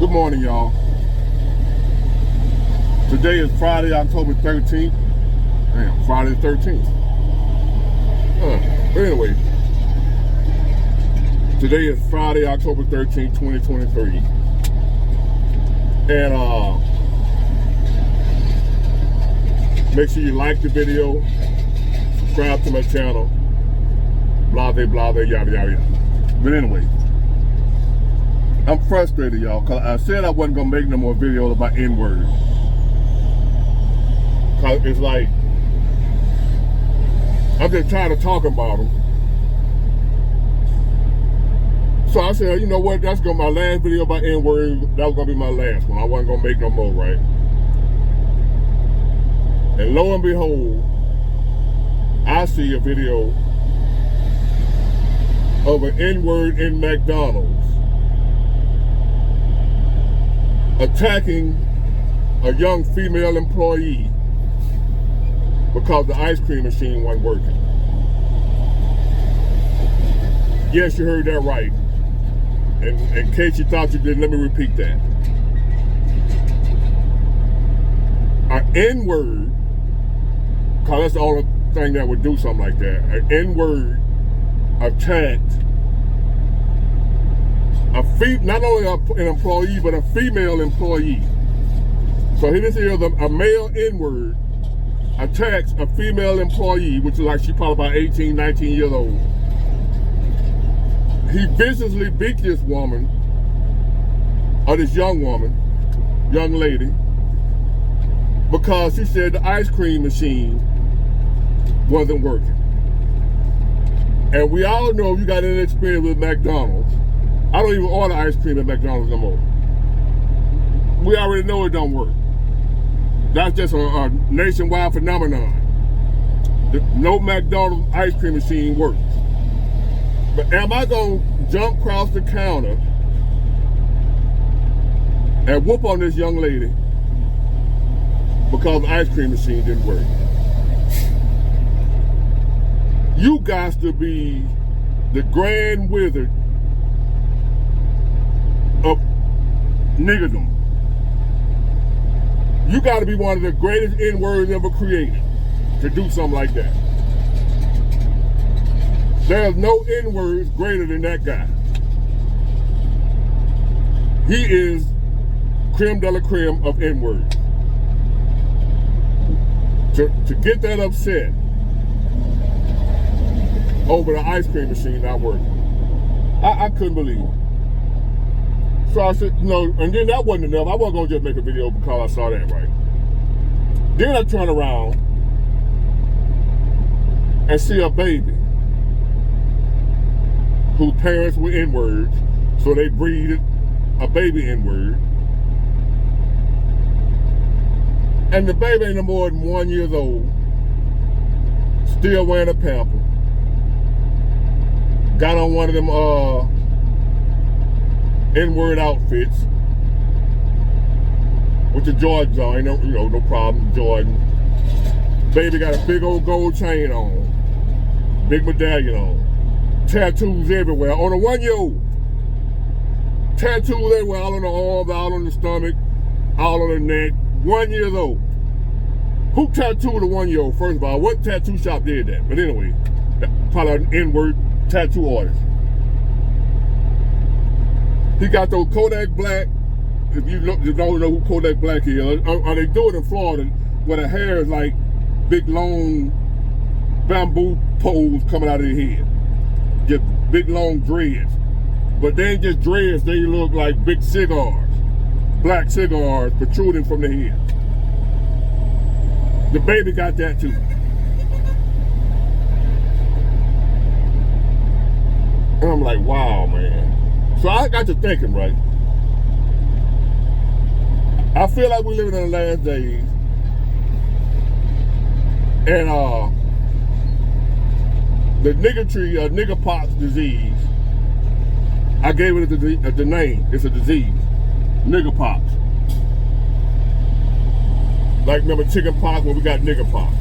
Good morning, y'all. Today is Friday, October 13th. Damn, Friday the 13th. But anyway, today is Friday, October 13th, 2023. And make sure you like the video, subscribe to my channel, blah, blah, blah, yada, yada, yada. But anyway, I'm frustrated, y'all, because I said I wasn't going to make no more videos about N-words. Because it's like, I'm just tired of talking about them. So I said, you know what, that's going to be my last video about N-words. That was going to be my last one. I wasn't going to make no more, right? And lo and behold, I see a video of an N-word in McDonald's attacking a young female employee because the ice cream machine wasn't working. Yes, you heard that right. And in case you thought you didn't, let me repeat that. An N-word, because that's the only thing that would do something like that. An N-word attacked not only an employee, but a female employee. So here this is a male N-word attacks a female employee, which is like she probably about 18, 19 years old. He viciously beat this woman, or this young woman, young lady, because she said the ice cream machine wasn't working. And we all know, if you got any experience with McDonald's, I don't even order ice cream at McDonald's no more. We already know it don't work. That's just a nationwide phenomenon. No McDonald's ice cream machine works. But am I going to jump across the counter and whoop on this young lady because the ice cream machine didn't work? You guys to be the grand wizard of niggerdom. You got to be one of the greatest N-words ever created to do something like that. There's no N-words greater than that guy. He is creme de la creme of N-words. To get that upset over the ice cream machine not working, I couldn't believe it. So I said, no, and then that wasn't enough. I wasn't going to just make a video because I saw that, right? Then I turn around and see a baby whose parents were N-words, so they breeded a baby N-word. And the baby ain't no more than 1 year old, still wearing a pamper. Got on one of them N-word outfits with the Jordans on, ain't no problem, Jordan. Baby got a big old gold chain on, big medallion on, tattoos everywhere. On a 1 year old, tattoos everywhere, all on the arms, all on the stomach, all on the neck. 1 year old. Who tattooed a 1 year old? First of all, what tattoo shop did that? But anyway, probably an N-word tattoo artist. He got those Kodak Black. If you don't know who Kodak Black is, or they do it in Florida, where the hair is like big long bamboo poles coming out of their head. Just big long dreads. But they ain't just dreads, they look like big cigars. Black cigars protruding from the head. The baby got that too. And I'm like, wow, man. So I got to thinking, right? I feel like we're living in the last days. And the niggerpox disease, I gave it the name. It's a disease. Niggerpox. Like, remember chicken pox? Well, we got niggerpox.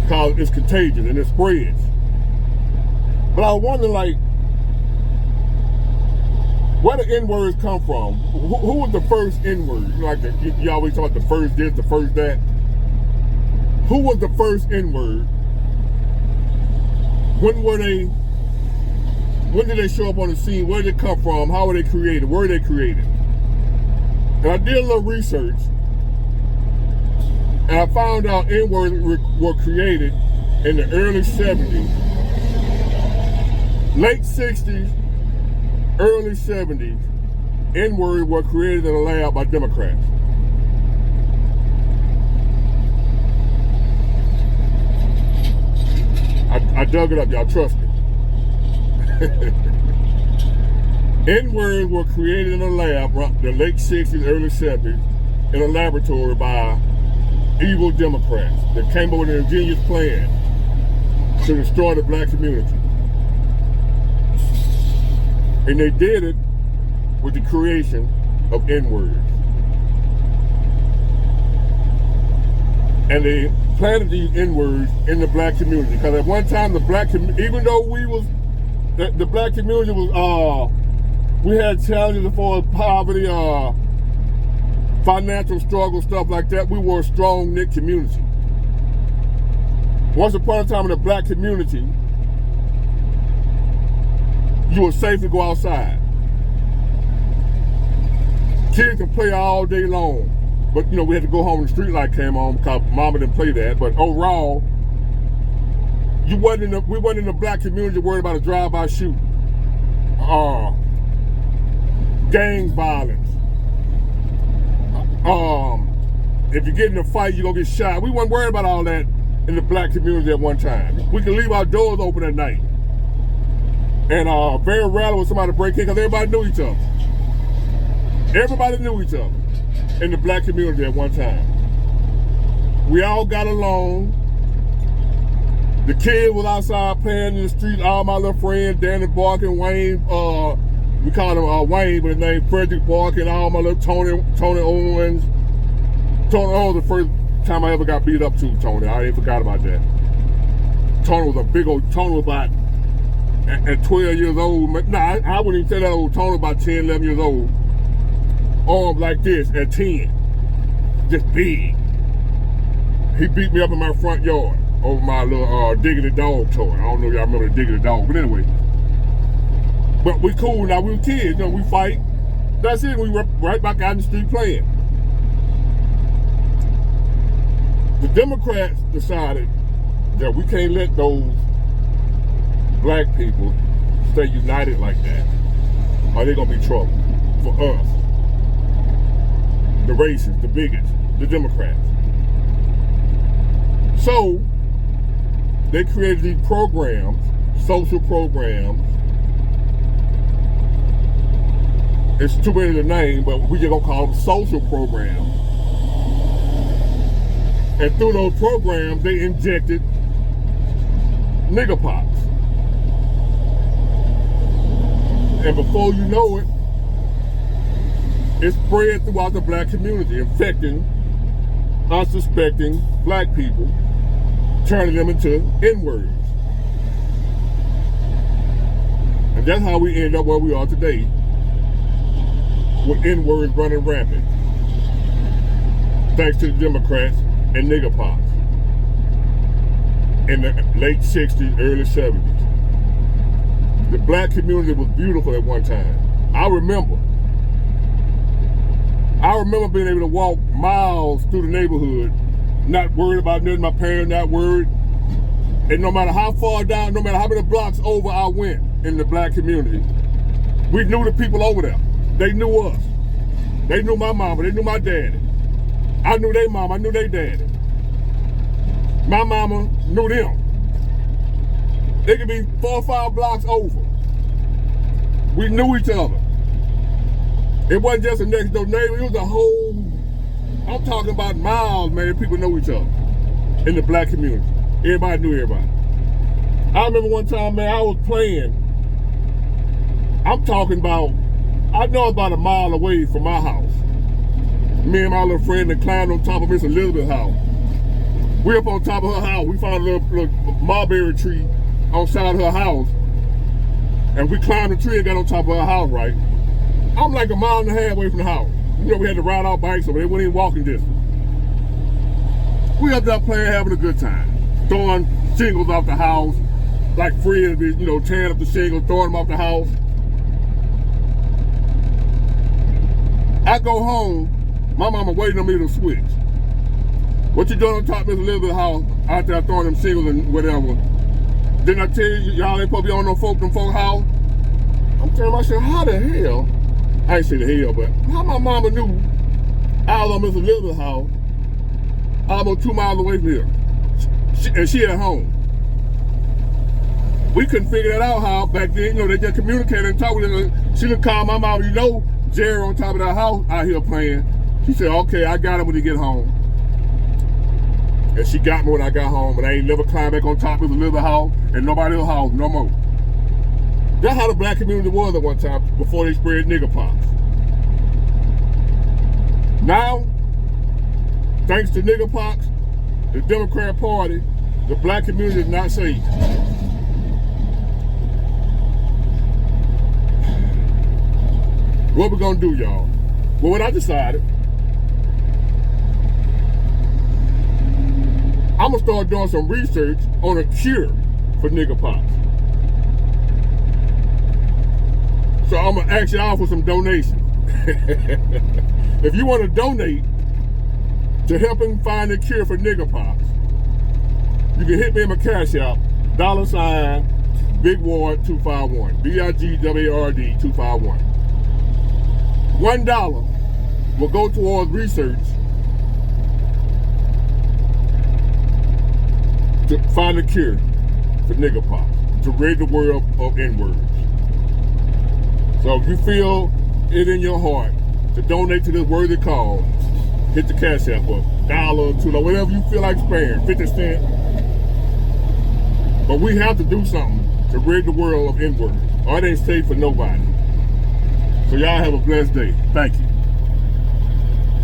Because it's contagious and it spreads. But I was wondering, like, Where the N-words come from? Who was the first N-word? You know, like you always talk about the first this, the first that. Who was the first N-word? When did they show up on the scene? Where did they come from? How were they created? Where were they created? And I did a little research, and I found out N-words were created in the early 70s, late 60s, early 70s. N-words were created in a lab by Democrats. I dug it up, y'all, trust me. N-words were created in a lab, the late 60s, early 70s, in a laboratory by evil Democrats that came up with an ingenious plan to destroy the black community. And they did it with the creation of N-words. And they planted these N-words in the black community. Because at one time, even though the black community was, we had challenges for poverty, financial struggle, stuff like that. We were a strong knit community. Once upon a time in the black community, you were safe to go outside. Kids can play all day long, but you know, we had to go home when the street light came on because mama didn't play that. But overall, we wasn't in the black community worried about a drive-by shooting, gang violence. If you get in a fight, you're gonna get shot. We weren't worried about all that in the black community at one time. We could leave our doors open at night. And very rarely would somebody break in because everybody knew each other. Everybody knew each other in the black community at one time. We all got along. The kid was outside playing in the street. All my little friends, Danny Barkin, Wayne, we called him Wayne, but his name Frederick Barkin, all my little Tony Owens. Tony Owens was the first time I ever got beat up to Tony. I ain't forgot about that. Tony was a big old, Tony was about at 12 years old. Nah, I wouldn't even say that old. Tony was about 10, 11 years old. Arms like this at 10. Just big. He beat me up in my front yard over my little Digging the Dog toy. I don't know if y'all remember Digging the Dog, but anyway. But we cool now, we were kids, you know, we fight. That's it, we were right back out in the street playing. The Democrats decided that we can't let those black people stay united like that, or they're gonna be trouble for us. The racists, the bigots, the Democrats. So, they created these programs, social programs. It's too many to name, but we just gonna call them social programs. And through those programs, they injected nigger pox. And before you know it, it spread throughout the black community, infecting unsuspecting black people, turning them into N-words. And that's how we end up where we are today, with N-words running rampant, thanks to the Democrats and nigger pox in the late 60s, early 70s. The black community was beautiful at one time. I remember being able to walk miles through the neighborhood, not worried about nothing, my parents not worried. And no matter how far down, no matter how many blocks over I went in the black community, we knew the people over there. They knew us. They knew my mama, they knew my daddy. I knew their mama, I knew their daddy. My mama knew them. They could be 4 or 5 blocks over. We knew each other. It wasn't just a next door neighbor, it was a whole, I'm talking about miles, man, people know each other in the black community. Everybody knew everybody. I remember one time, man, I was playing. I'm talking about, I know about a mile away from my house. Me and my little friend that climbed on top of Miss Elizabeth's house. We up on top of her house. We found a little mulberry tree on the side of her house. And we climbed the tree and got on top of her house, right? I'm like a mile and a half away from the house. You know, we had to ride our bikes, so they weren't even walking distance. We up there playing, having a good time. Throwing shingles off the house, like frisbees, you know, tearing up the shingles, throwing them off the house. I go home, my mama waiting on me to switch. What you doing on top of Miss Elizabeth's house out there throwing them shingles and whatever? Didn't I tell you, y'all ain't supposed to be on them folk house? I'm telling myself, how the hell, I ain't say the hell, but how my mama knew I was on Miss Elizabeth's house, almost 2 miles away from here, and she at home. We couldn't figure that out how back then, you know, they just communicated and talked with her. She done call my mama, you know, Jerry on top of that house out here playing. She said, okay, I got him when he get home. And she got me when I got home, but I ain't never climbed back on top of the little house and nobody else's house no more. That's how the black community was at one time before they spread nigger pox. Now, thanks to nigger pox, the Democrat Party, the black community is not safe. What we gonna do, y'all? Well, what I decided, I'm gonna start doing some research on a cure for nigger pox. So I'm gonna ask y'all for some donations. If you want to donate to helping find a cure for nigger pox, you can hit me in my cash app, $ Big Ward 251, BIGWARD 251. $1 will go towards research to find a cure for nigger pox, to rid the world of N-words. So if you feel it in your heart to donate to this worthy cause, hit the cash app up, $1, $2, whatever you feel like sparing, 50 cents. But we have to do something to rid the world of N-words, or it ain't safe for nobody. So y'all have a blessed day. Thank you.